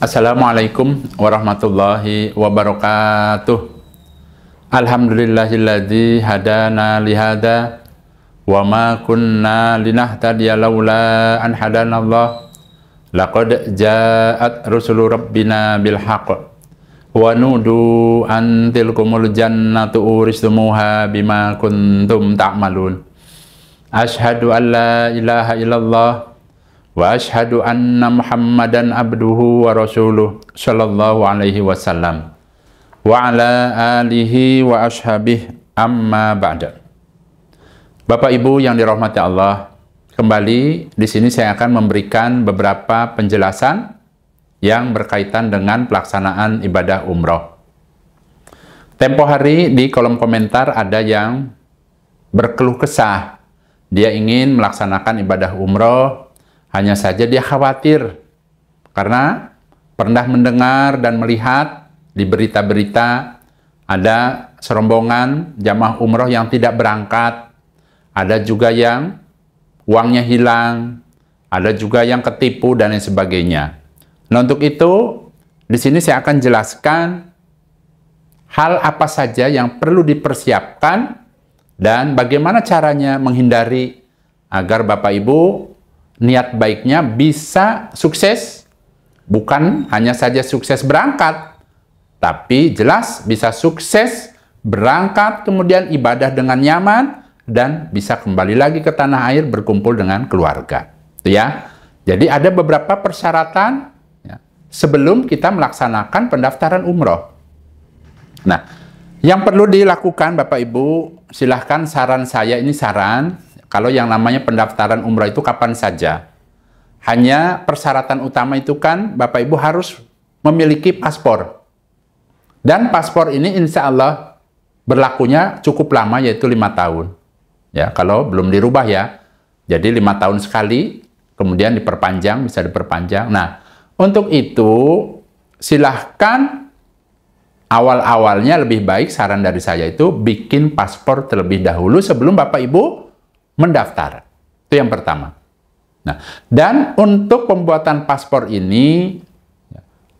Assalamualaikum warahmatullahi wabarakatuh. Alhamdulillahilladzi hadana lihada wa ma kunna linahtadiya laula an hadanallah. Laqad ja'at rusulu rabbina bil haqq wa nudu an tilkumul jannatu uristumuha bima kuntum ta'malun. Asyhadu an la ilaha illallah wa ashhadu anna Muhammadan abduhu wa rasuluh sallallahu alaihi wasallam wa ala alihi wa ashabih amma ba'da. Bapak Ibu yang dirahmati Allah, kembali di sini saya akan memberikan beberapa penjelasan yang berkaitan dengan pelaksanaan ibadah umroh. Tempo hari di kolom komentar ada yang berkeluh kesah, dia ingin melaksanakan ibadah umroh. Hanya saja dia khawatir karena pernah mendengar dan melihat di berita-berita ada serombongan jamaah umroh yang tidak berangkat, ada juga yang uangnya hilang, ada juga yang ketipu dan lain sebagainya. Nah, untuk itu di sini saya akan jelaskan hal apa saja yang perlu dipersiapkan dan bagaimana caranya menghindari agar Bapak Ibu niat baiknya bisa sukses, bukan hanya saja sukses berangkat, tapi jelas bisa sukses berangkat, kemudian ibadah dengan nyaman, dan bisa kembali lagi ke tanah air berkumpul dengan keluarga. Itu ya. Jadi ada beberapa persyaratan ya, sebelum kita melaksanakan pendaftaran umroh. Nah, yang perlu dilakukan Bapak Ibu, silahkan saran saya, ini saran. Kalau yang namanya pendaftaran umrah itu kapan saja. Hanya persyaratan utama itu kan Bapak Ibu harus memiliki paspor. Dan paspor ini insya Allah berlakunya cukup lama, yaitu 5 tahun. Ya, kalau belum dirubah ya. Jadi 5 tahun sekali, kemudian diperpanjang, bisa diperpanjang. Nah, untuk itu silahkan awal-awalnya lebih baik saran dari saya itu bikin paspor terlebih dahulu sebelum Bapak Ibu mendaftar. Itu yang pertama. Nah, dan untuk pembuatan paspor ini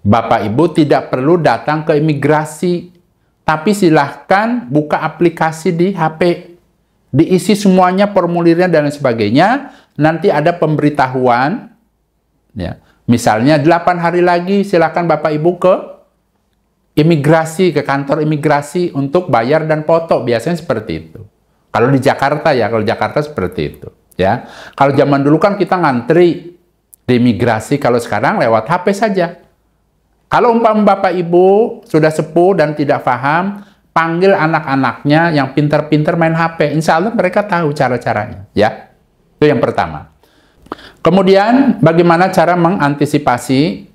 Bapak Ibu tidak perlu datang ke imigrasi, tapi silahkan buka aplikasi di HP, diisi semuanya formulirnya dan lain sebagainya. Nanti ada pemberitahuan ya. Misalnya 8 hari lagi silahkan Bapak Ibu ke imigrasi, ke kantor imigrasi untuk bayar dan foto, biasanya seperti itu. Kalau di Jakarta ya, kalau Jakarta seperti itu ya. Kalau zaman dulu kan kita ngantri di imigrasi, kalau sekarang lewat HP saja. Kalau umpama Bapak Ibu sudah sepuh dan tidak paham, panggil anak-anaknya yang pintar-pintar main HP. Insya Allah mereka tahu cara-caranya ya. Itu yang pertama. Kemudian bagaimana cara mengantisipasi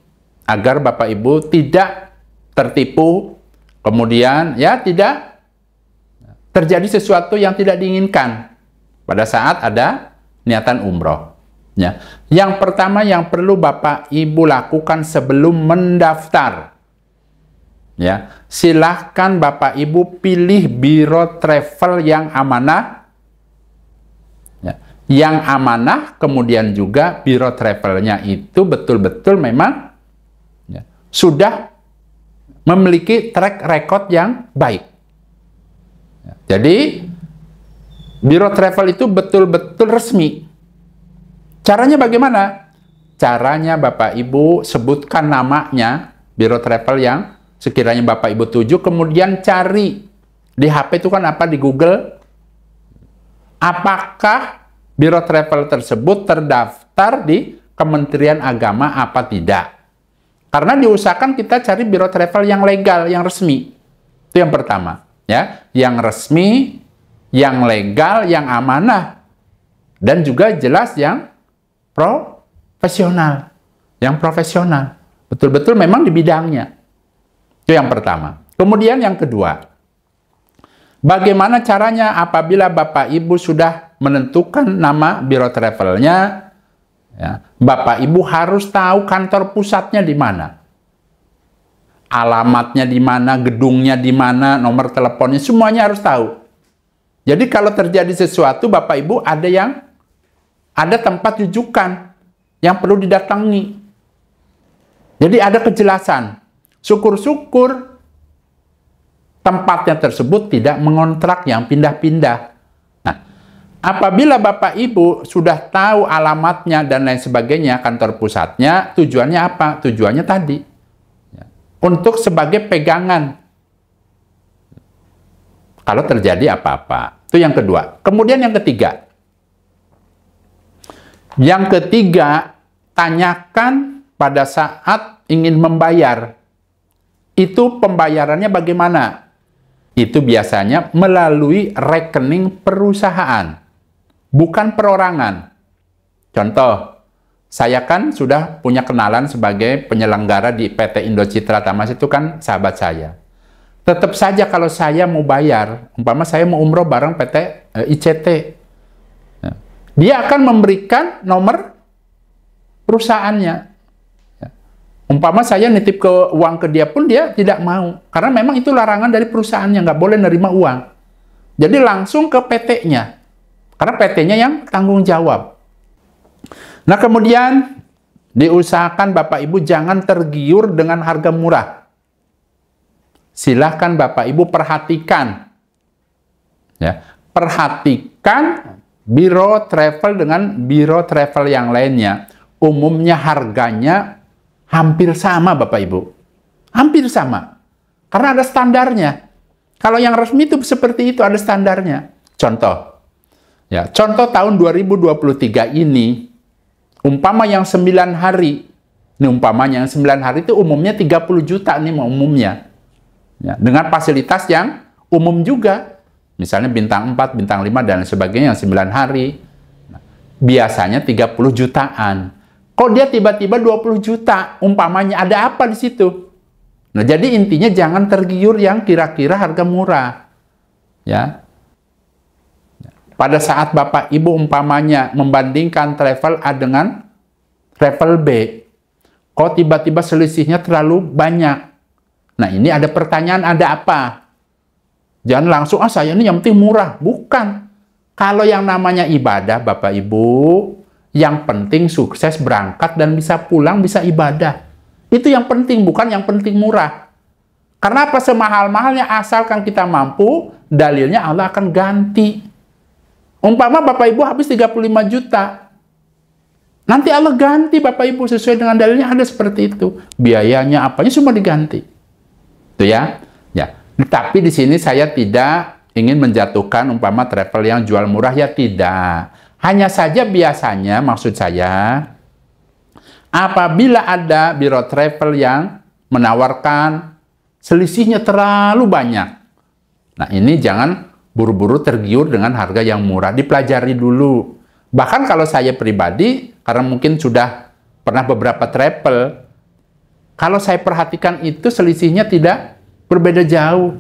agar Bapak Ibu tidak tertipu, kemudian ya tidak terjadi sesuatu yang tidak diinginkan pada saat ada niatan umroh. Ya. Yang pertama yang perlu Bapak Ibu lakukan sebelum mendaftar, ya, silahkan Bapak Ibu pilih biro travel yang amanah, ya. Yang amanah, kemudian juga biro travelnya itu betul-betul memang ya, sudah memiliki track record yang baik. Jadi, biro travel itu betul-betul resmi. Caranya bagaimana? Caranya Bapak Ibu sebutkan namanya, biro travel yang sekiranya Bapak Ibu tuju, kemudian cari di HP itu kan apa, di Google, apakah biro travel tersebut terdaftar di Kementerian Agama apa tidak. Karena diusahakan kita cari biro travel yang legal, yang resmi. Itu yang pertama. Ya, yang resmi, yang legal, yang amanah, dan juga jelas yang profesional, betul-betul memang di bidangnya. Itu yang pertama. Kemudian yang kedua, bagaimana caranya apabila Bapak Ibu sudah menentukan nama biro travelnya, ya, Bapak Ibu harus tahu kantor pusatnya di mana. Alamatnya di mana, gedungnya di mana, nomor teleponnya, semuanya harus tahu. Jadi kalau terjadi sesuatu, Bapak Ibu ada tempat rujukan yang perlu didatangi. Jadi ada kejelasan. Syukur-syukur tempatnya tersebut tidak mengontrak yang pindah-pindah. Nah, apabila Bapak Ibu sudah tahu alamatnya dan lain sebagainya, kantor pusatnya, tujuannya apa? Tujuannya tadi. Untuk sebagai pegangan. Kalau terjadi apa-apa. Itu yang kedua. Kemudian yang ketiga. Yang ketiga, tanyakan pada saat ingin membayar. Itu pembayarannya bagaimana? Itu biasanya melalui rekening perusahaan, bukan perorangan. Contoh, saya kan sudah punya kenalan sebagai penyelenggara di PT Indocitra Tamas, itu kan sahabat saya. Tetap saja kalau saya mau bayar, umpama saya mau umroh bareng PT ICT, dia akan memberikan nomor perusahaannya. Umpama saya nitip uang ke dia pun dia tidak mau. Karena memang itu larangan dari perusahaannya, nggak boleh nerima uang. Jadi langsung ke PT-nya. Karena PT-nya yang tanggung jawab. Nah kemudian diusahakan Bapak Ibu jangan tergiur dengan harga murah. Silahkan Bapak Ibu perhatikan. Ya, perhatikan biro travel dengan biro travel yang lainnya. Umumnya harganya hampir sama Bapak Ibu. Hampir sama. Karena ada standarnya. Kalau yang resmi itu seperti itu, ada standarnya. Contoh. Ya, contoh tahun 2023 ini, umpama yang 9 hari. Ini umpamanya yang 9 hari itu umumnya 30 juta nih umumnya. Ya, dengan fasilitas yang umum juga. Misalnya bintang 4, bintang 5, dan sebagainya yang 9 hari. Nah, biasanya 30 jutaan. Kok dia tiba-tiba 20 juta? Umpamanya ada apa di situ? Nah, jadi intinya jangan tergiur yang kira-kira harga murah. Ya. Pada saat Bapak Ibu umpamanya membandingkan travel A dengan travel B, kok tiba-tiba selisihnya terlalu banyak? Nah, ini ada pertanyaan, ada apa? Jangan langsung, saya ini yang penting murah. Bukan. Kalau yang namanya ibadah, Bapak Ibu, yang penting sukses berangkat dan bisa pulang, bisa ibadah. Itu yang penting, bukan yang penting murah. Karena apa semahal-mahalnya, asalkan kita mampu, dalilnya Allah akan ganti. Umpama Bapak Ibu habis 35 juta. Nanti Allah ganti Bapak Ibu sesuai dengan dalilnya, ada seperti itu. Biayanya, apanya semua diganti. Itu ya. Ya. Tapi di sini saya tidak ingin menjatuhkan umpama travel yang jual murah, ya tidak. Hanya saja biasanya maksud saya, apabila ada biro travel yang menawarkan selisihnya terlalu banyak. Nah ini jangan buru-buru tergiur dengan harga yang murah, dipelajari dulu. Bahkan kalau saya pribadi, karena mungkin sudah pernah beberapa travel, kalau saya perhatikan itu selisihnya tidak berbeda jauh.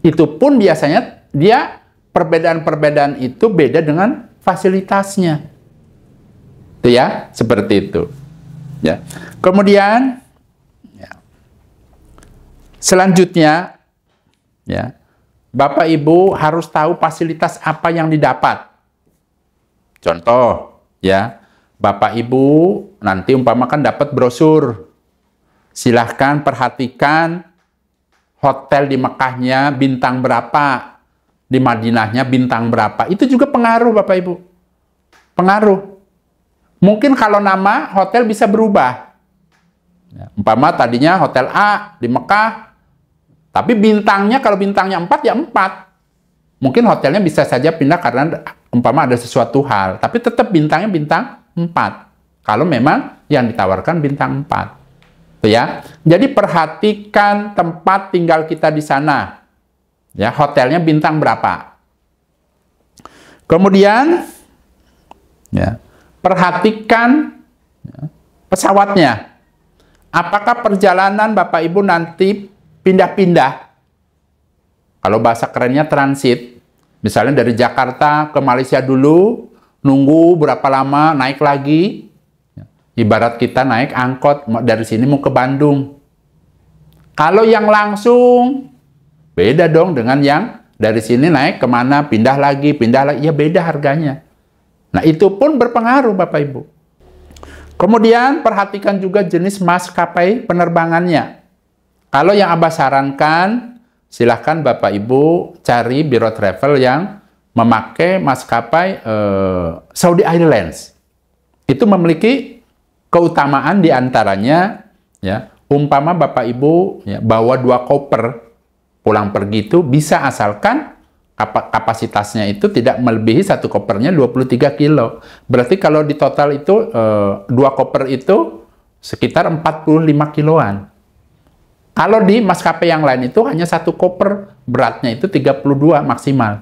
Itu pun biasanya dia perbedaan-perbedaan itu beda dengan fasilitasnya. Itu ya, seperti itu. Ya. Kemudian ya, selanjutnya ya, Bapak Ibu harus tahu fasilitas apa yang didapat. Contoh ya, Bapak Ibu nanti umpamakan dapat brosur. Silahkan perhatikan hotel di Mekahnya bintang berapa, di Madinahnya bintang berapa. Itu juga pengaruh Bapak Ibu. Pengaruh. Mungkin kalau nama hotel bisa berubah. Ya, umpama tadinya hotel A di Mekah, tapi bintangnya kalau bintangnya 4 ya 4. Mungkin hotelnya bisa saja pindah karena umpama ada sesuatu hal, tapi tetap bintangnya bintang 4. Kalau memang yang ditawarkan bintang 4. Ya. Jadi perhatikan tempat tinggal kita di sana. Ya, hotelnya bintang berapa. Kemudian ya, perhatikan ya, pesawatnya. Apakah perjalanan Bapak Ibu nanti pindah-pindah? Kalau bahasa kerennya transit. Misalnya dari Jakarta ke Malaysia dulu, nunggu berapa lama, naik lagi. Ibarat kita naik angkot dari sini mau ke Bandung. Kalau yang langsung, beda dong dengan yang dari sini naik kemana, pindah lagi, ya beda harganya. Nah itu pun berpengaruh Bapak Ibu. Kemudian perhatikan juga jenis maskapai penerbangannya. Kalau yang Abah sarankan, silahkan Bapak Ibu cari biro travel yang memakai maskapai Saudi Airlines. Itu memiliki keutamaan diantaranya, ya, umpama Bapak Ibu ya, bawa 2 koper pulang pergi itu bisa, asalkan kapasitasnya itu tidak melebihi 1 kopernya 23 kilo. Berarti kalau di total itu 2 koper itu sekitar 45 kiloan. Kalau di maskapai yang lain itu hanya 1 koper, beratnya itu 32 maksimal.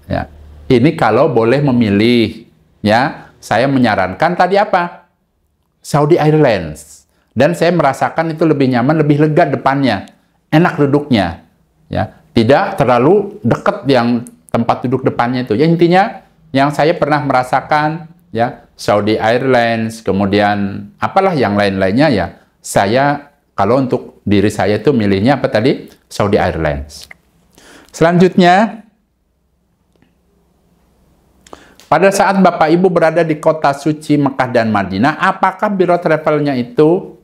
Ya. Ini kalau boleh memilih, ya, saya menyarankan tadi apa? Saudi Airlines. Dan saya merasakan itu lebih nyaman, lebih lega depannya, enak duduknya, ya. Tidak terlalu dekat yang tempat duduk depannya itu. Ya, intinya yang saya pernah merasakan, ya, Saudi Airlines, kemudian apalah yang lain-lainnya, ya. Saya kalau untuk diri saya itu milihnya apa tadi? Saudi Airlines. Selanjutnya, pada saat Bapak Ibu berada di kota suci Mekah dan Madinah, apakah biro travelnya itu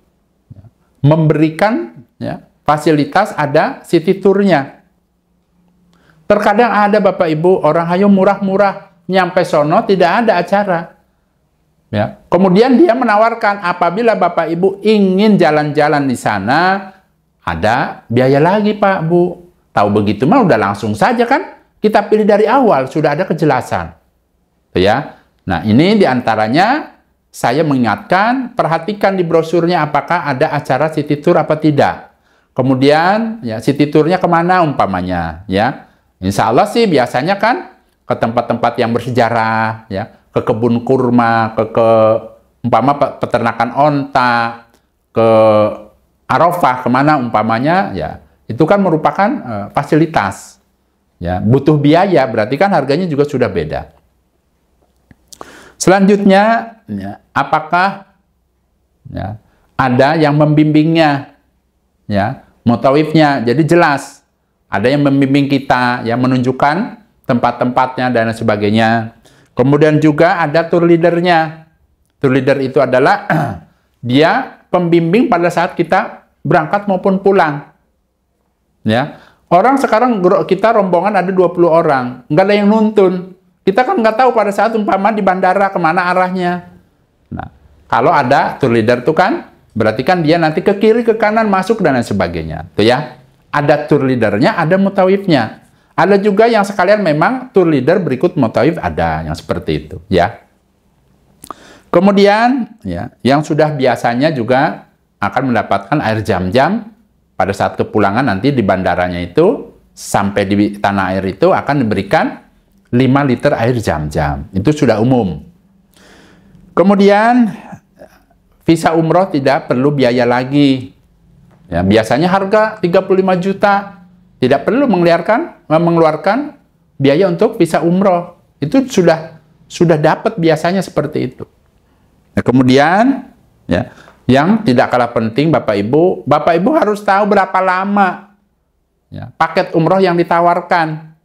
memberikan, ya, fasilitas ada city tour-nya? Terkadang ada Bapak Ibu orang hayo murah-murah, nyampe sono tidak ada acara. Ya. Kemudian dia menawarkan apabila Bapak Ibu ingin jalan-jalan di sana, ada biaya lagi Pak Bu. Tahu begitu mah udah langsung saja kan? Kita pilih dari awal, sudah ada kejelasan. Ya. Nah, ini diantaranya saya mengingatkan, perhatikan di brosurnya apakah ada acara city tour apa tidak. Kemudian ya city tournya kemana umpamanya, ya. Insya Allah sih biasanya kan ke tempat-tempat yang bersejarah, ya, ke kebun kurma, ke umpama peternakan onta, ke Arafah, kemana umpamanya, ya, itu kan merupakan fasilitas, ya, butuh biaya, berarti kan harganya juga sudah beda. Selanjutnya, ya, apakah, ya, ada yang membimbingnya, ya, mutawifnya, jadi jelas. Ada yang membimbing kita, yang menunjukkan tempat-tempatnya dan sebagainya. Kemudian juga ada tour leadernya. Tour leader itu adalah dia pembimbing pada saat kita berangkat maupun pulang. Ya, orang sekarang kita rombongan ada 20 orang, nggak ada yang nuntun. Kita kan nggak tahu pada saat umpama di bandara kemana arahnya. Nah, kalau ada tour leader itu kan berarti kan dia nanti ke kiri ke kanan masuk dan lain sebagainya. Tuh ya. Ada tour leadernya, ada mutawifnya. Ada juga yang sekalian memang tour leader berikut mutawif, ada yang seperti itu, ya. Kemudian, ya, yang sudah biasanya juga akan mendapatkan air zam-zam pada saat kepulangan nanti di bandaranya itu, sampai di tanah air itu akan diberikan 5 liter air zam-zam. Itu sudah umum. Kemudian, visa umroh tidak perlu biaya lagi. Ya, biasanya harga 35 juta, tidak perlu mengeluarkan biaya untuk visa umroh. Itu sudah dapat biasanya seperti itu. Nah, kemudian, ya, yang tidak kalah penting Bapak Ibu harus tahu berapa lama, ya, paket umroh yang ditawarkan.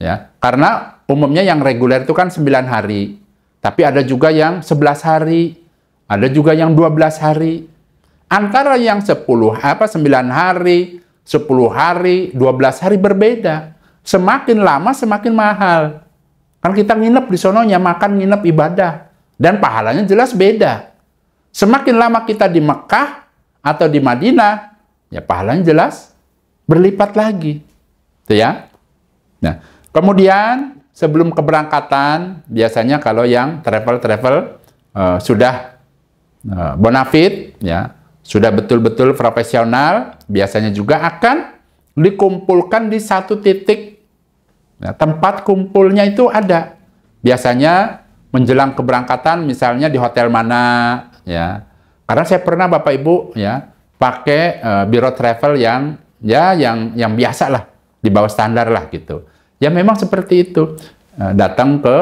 Ya, karena umumnya yang reguler itu kan 9 hari, tapi ada juga yang 11 hari, ada juga yang 12 hari. Antara yang 9 hari, 10 hari, 12 hari berbeda. Semakin lama semakin mahal. Kan kita nginep di sononya, makan, nginep, ibadah. Dan pahalanya jelas beda. Semakin lama kita di Mekah atau di Madinah, ya pahalanya jelas berlipat lagi. Itu ya. Nah, kemudian sebelum keberangkatan, biasanya kalau yang travel sudah bonafit, ya, sudah betul-betul profesional, biasanya juga akan dikumpulkan di satu titik. Nah, tempat kumpulnya itu ada. Biasanya menjelang keberangkatan, misalnya di hotel mana, ya. Karena saya pernah Bapak Ibu, ya, pakai biro travel yang biasa lah, di bawah standar lah gitu. Ya memang seperti itu. Datang ke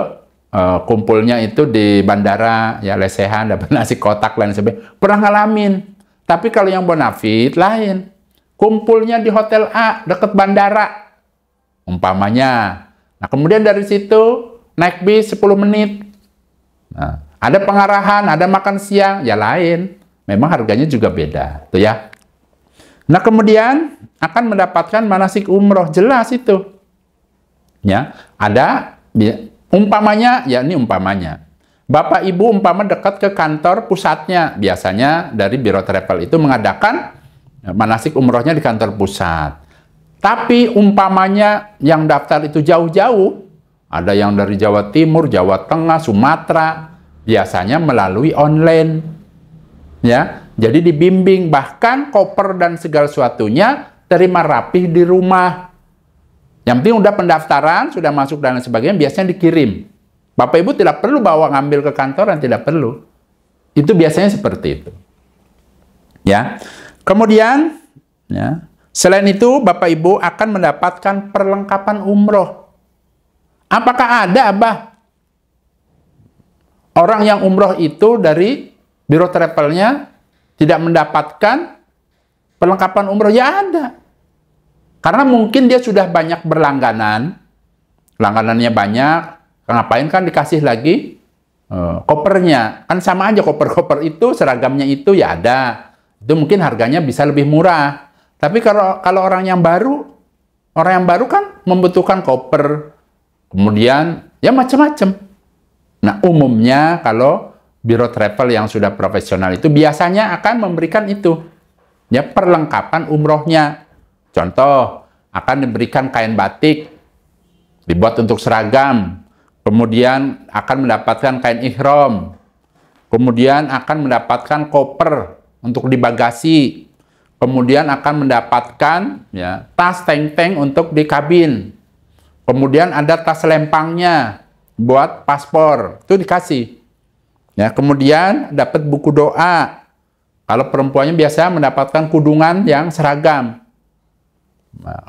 kumpulnya itu di bandara, ya lesehan, dapat nasi kotak lain sebagainya. Pernah ngalamin. Tapi kalau yang bonafit lain, kumpulnya di hotel A dekat bandara, umpamanya. Nah, kemudian dari situ naik bis 10 menit. Nah, Ada pengarahan, ada makan siang, ya lain. Memang harganya juga beda, tuh ya. Nah, kemudian akan mendapatkan manasik umroh, jelas itu. Ya, ada umpamanya, ya ini umpamanya. Bapak Ibu umpama dekat ke kantor pusatnya, biasanya dari Biro Travel itu mengadakan manasik umrohnya di kantor pusat. Tapi umpamanya yang daftar itu jauh-jauh, ada yang dari Jawa Timur, Jawa Tengah, Sumatera, biasanya melalui online. Ya, jadi dibimbing, bahkan koper dan segala sesuatunya terima rapih di rumah. Yang penting udah pendaftaran, sudah masuk dan sebagainya, biasanya dikirim. Bapak Ibu tidak perlu bawa ngambil ke kantor, dan tidak perlu. Itu biasanya seperti itu. Ya. Kemudian, ya, selain itu Bapak Ibu akan mendapatkan perlengkapan umroh. Apakah ada, Abah, orang yang umroh itu dari Biro Travelnya tidak mendapatkan perlengkapan umroh? Ya ada. Karena mungkin dia sudah banyak berlangganan, langganannya banyak, ngapain kan dikasih lagi kopernya. Kan sama aja koper-koper itu, seragamnya itu ya ada. Itu mungkin harganya bisa lebih murah. Tapi kalau orang yang baru kan membutuhkan koper, kemudian ya macam-macam. Nah, umumnya kalau Biro Travel yang sudah profesional itu biasanya akan memberikan itu, ya, perlengkapan umrohnya. Contoh, akan diberikan kain batik, dibuat untuk seragam, kemudian akan mendapatkan kain ihram, kemudian akan mendapatkan koper untuk di bagasi, kemudian akan mendapatkan, ya, tas tank-tank untuk di kabin, kemudian ada tas lempangnya buat paspor, itu dikasih. Ya, kemudian dapat buku doa. Kalau perempuannya biasa mendapatkan kudungan yang seragam.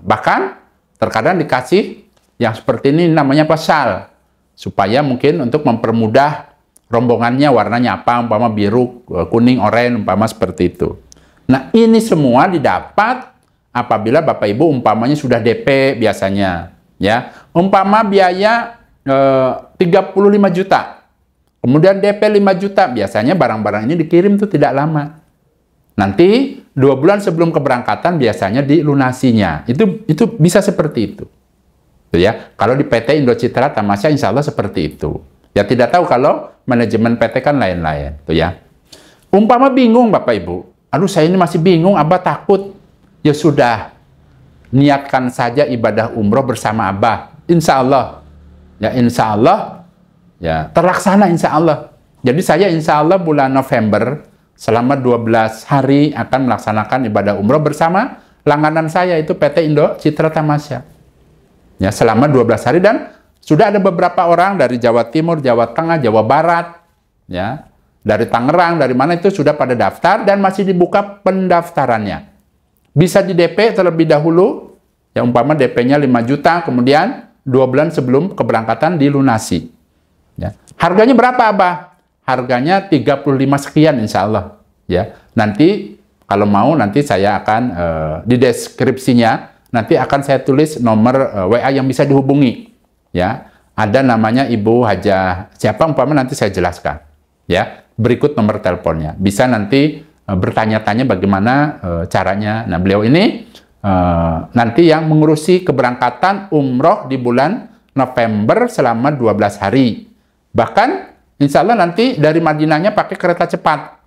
Bahkan terkadang dikasih yang seperti ini, namanya pasal, supaya mungkin untuk mempermudah rombongannya, warnanya apa, umpama biru, kuning, oranye, umpama seperti itu. Nah, ini semua didapat apabila Bapak Ibu umpamanya sudah DP biasanya, ya. Umpama biaya 35 juta. Kemudian DP 5 juta, biasanya barang-barang ini dikirim tuh tidak lama. Nanti 2 bulan sebelum keberangkatan biasanya dilunasinya. Itu bisa seperti itu. Tuh ya. Kalau di PT Indocitra Tamasya insya Allah seperti itu. Ya, tidak tahu kalau manajemen PT kan lain-lain. Tuh ya. Umpama bingung Bapak Ibu. Aduh, saya ini masih bingung, Abah takut. Ya sudah, niatkan saja ibadah umroh bersama Abah. Insya Allah. Ya, insya Allah. Ya, terlaksana insya Allah. Jadi saya insya Allah bulan November selama 12 hari akan melaksanakan ibadah umroh bersama langganan saya itu PT Indocitra Tamasya. Ya, selama 12 hari, dan sudah ada beberapa orang dari Jawa Timur, Jawa Tengah, Jawa Barat, ya, dari Tangerang, dari mana itu sudah pada daftar dan masih dibuka pendaftarannya. Bisa di DP terlebih dahulu, ya, umpama DP-nya 5 juta, kemudian 2 bulan sebelum keberangkatan dilunasi. Ya. Harganya berapa, Abah? Harganya 35 sekian insya Allah. Ya. Nanti kalau mau nanti saya akan di deskripsinya nanti akan saya tulis nomor WA yang bisa dihubungi. Ya. Ada namanya Ibu Hajah siapa umpama, nanti saya jelaskan. Ya. Berikut nomor teleponnya. Bisa nanti bertanya-tanya bagaimana caranya. Nah, beliau ini nanti yang mengurusi keberangkatan umroh di bulan November selama 12 hari. Bahkan insya Allah nanti dari Madinahnya pakai kereta cepat.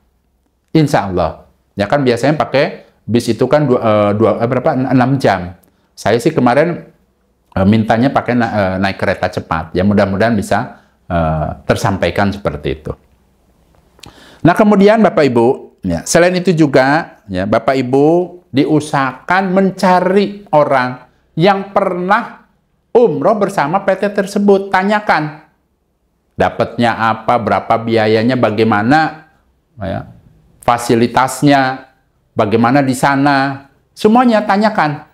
Insya Allah. Ya kan biasanya pakai bis itu kan 6 jam. Saya sih kemarin mintanya pakai naik kereta cepat. Ya mudah-mudahan bisa tersampaikan seperti itu. Nah, kemudian Bapak Ibu, ya, selain itu juga, ya, Bapak Ibu diusahakan mencari orang yang pernah umroh bersama PT tersebut. Tanyakan dapatnya apa, berapa biayanya, bagaimana, ya, fasilitasnya, bagaimana di sana, semuanya tanyakan.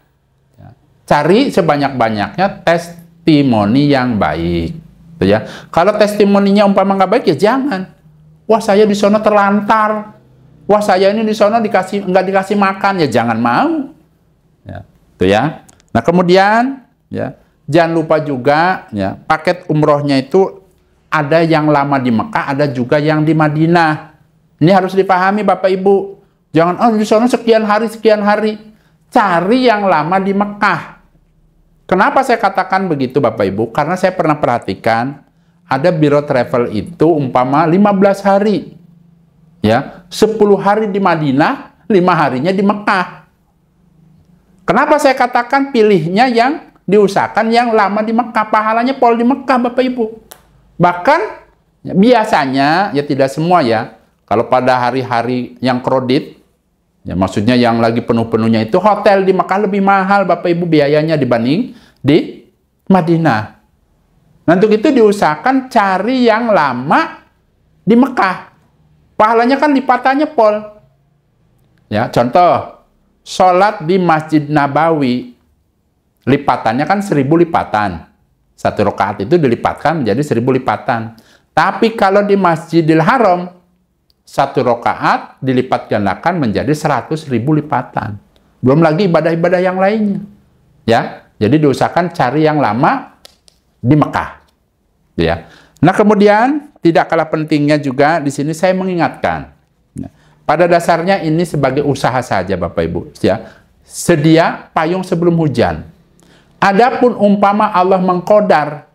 Ya, cari sebanyak-banyaknya testimoni yang baik. Ya. Kalau testimoninya umpama nggak baik, ya jangan. Wah, saya di sana terlantar. Wah, saya ini di sana nggak dikasih makan, ya jangan mau. Ya, itu ya. Nah, kemudian, ya, jangan lupa juga, ya, paket umrohnya itu ada yang lama di Mekah, ada juga yang di Madinah. Ini harus dipahami Bapak Ibu. Jangan, oh di sana sekian hari. Cari yang lama di Mekah. Kenapa saya katakan begitu Bapak Ibu? Karena saya pernah perhatikan, ada biro travel itu umpama 15 hari. Ya, 10 hari di Madinah, 5 harinya di Mekah. Kenapa saya katakan pilihnya yang diusahakan yang lama di Mekah? Pahalanya pol di Mekah Bapak Ibu. Bahkan biasanya, ya tidak semua ya, kalau pada hari-hari yang kredit, ya maksudnya yang lagi penuh-penuhnya itu, hotel di Mekah lebih mahal Bapak Ibu biayanya dibanding di Madinah. Nah untuk itu diusahakan cari yang lama di Mekah. Pahalanya kan lipatannya pol. Ya, contoh, sholat di Masjid Nabawi, lipatannya kan 1000 lipatan. Satu rakaat itu dilipatkan menjadi 1000 lipatan. Tapi kalau di Masjidil Haram, satu rakaat dilipat gandakan menjadi 100.000 lipatan. Belum lagi ibadah-ibadah yang lainnya. Ya, jadi diusahakan cari yang lama di Mekah. Ya. Nah kemudian tidak kalah pentingnya juga di sini saya mengingatkan. Pada dasarnya ini sebagai usaha saja Bapak Ibu. Ya, sedia payung sebelum hujan. Adapun umpama Allah mengkodar,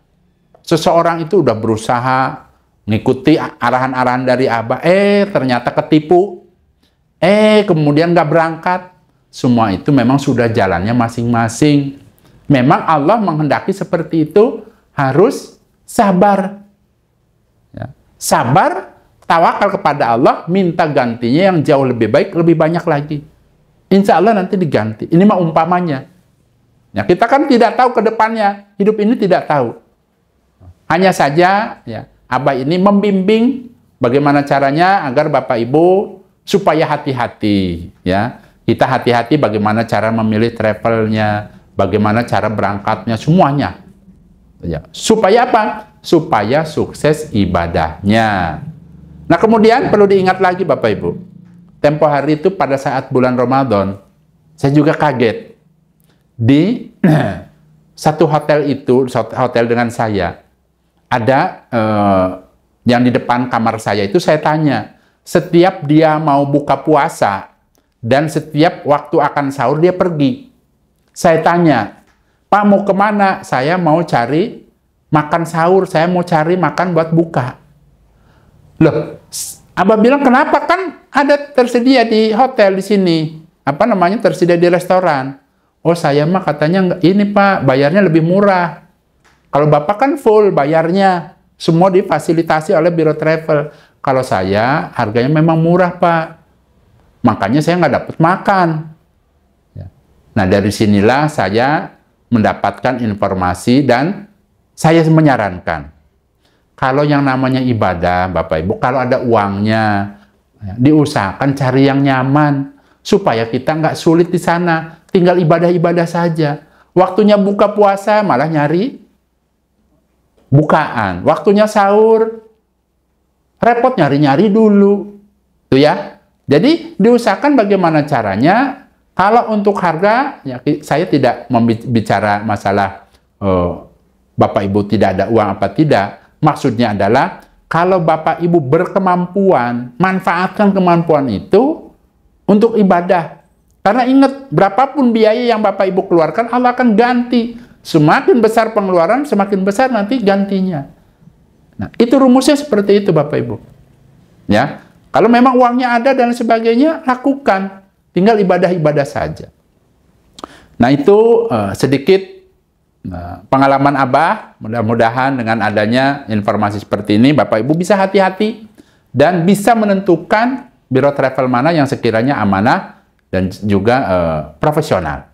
seseorang itu udah berusaha mengikuti arahan-arahan dari Abah, ternyata ketipu, kemudian nggak berangkat. Semua itu memang sudah jalannya masing-masing. Memang Allah menghendaki seperti itu, harus sabar. Ya. Sabar, tawakal kepada Allah, minta gantinya yang jauh lebih baik, lebih banyak lagi. Insya Allah nanti diganti. Ini mah umpamanya. Ya, kita kan tidak tahu ke depannya, hidup ini tidak tahu. Hanya saja, ya, Abah ini membimbing bagaimana caranya agar Bapak Ibu supaya hati-hati. Ya, kita hati-hati bagaimana cara memilih travelnya, bagaimana cara berangkatnya, semuanya. Ya, supaya apa? Supaya sukses ibadahnya. Nah kemudian perlu diingat lagi Bapak Ibu, tempo hari itu pada saat bulan Ramadan, saya juga kaget. Di satu hotel itu, hotel dengan saya, ada yang di depan kamar saya itu saya tanya, setiap dia mau buka puasa dan setiap waktu akan sahur dia pergi. Saya tanya, Pak mau kemana? Saya mau cari makan sahur, saya mau cari makan buat buka. Loh, Abah bilang kenapa? Kan ada tersedia di hotel di sini. Apa namanya? Tersedia di restoran. Oh saya mah katanya enggak, ini Pak bayarnya lebih murah. Kalau Bapak kan full bayarnya, semua difasilitasi oleh biro travel. Kalau saya harganya memang murah Pak, makanya saya nggak dapat makan. Ya. Nah dari sinilah saya mendapatkan informasi dan saya menyarankan, kalau yang namanya ibadah Bapak Ibu, kalau ada uangnya, ya, diusahakan cari yang nyaman supaya kita nggak sulit di sana. Tinggal ibadah-ibadah saja. Waktunya buka puasa malah nyari bukaan. Waktunya sahur repot nyari-nyari dulu. Tuh ya. Jadi diusahakan bagaimana caranya. Kalau untuk harga, ya, saya tidak membicara masalah Bapak Ibu tidak ada uang apa tidak. Maksudnya adalah kalau Bapak Ibu berkemampuan, manfaatkan kemampuan itu untuk ibadah. Karena ingat, berapapun biaya yang Bapak Ibu keluarkan, Allah akan ganti. Semakin besar pengeluaran, semakin besar nanti gantinya. Nah, itu rumusnya seperti itu Bapak Ibu. Ya, kalau memang uangnya ada dan sebagainya, lakukan. Tinggal ibadah-ibadah saja. Nah, itu sedikit pengalaman Abah. Mudah-mudahan dengan adanya informasi seperti ini, Bapak Ibu bisa hati-hati dan bisa menentukan biro travel mana yang sekiranya amanah dan juga profesional.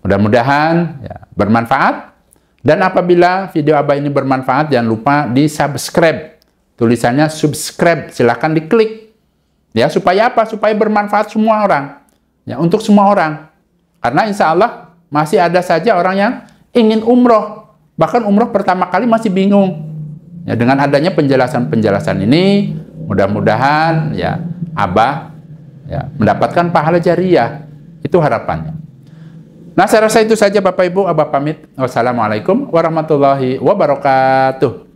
Mudah-mudahan ya, bermanfaat. Dan apabila video Abah ini bermanfaat, jangan lupa di subscribe. Tulisannya subscribe, silahkan diklik. Ya, supaya apa? Supaya bermanfaat semua orang. Ya, untuk semua orang. Karena insya Allah masih ada saja orang yang ingin umroh. Bahkan umroh pertama kali masih bingung. Ya, dengan adanya penjelasan-penjelasan ini, mudah-mudahan ya Abah ya, mendapatkan pahala jariah. Itu harapannya. Nah, saya rasa itu saja Bapak Ibu. Abah pamit. Wassalamualaikum warahmatullahi wabarakatuh.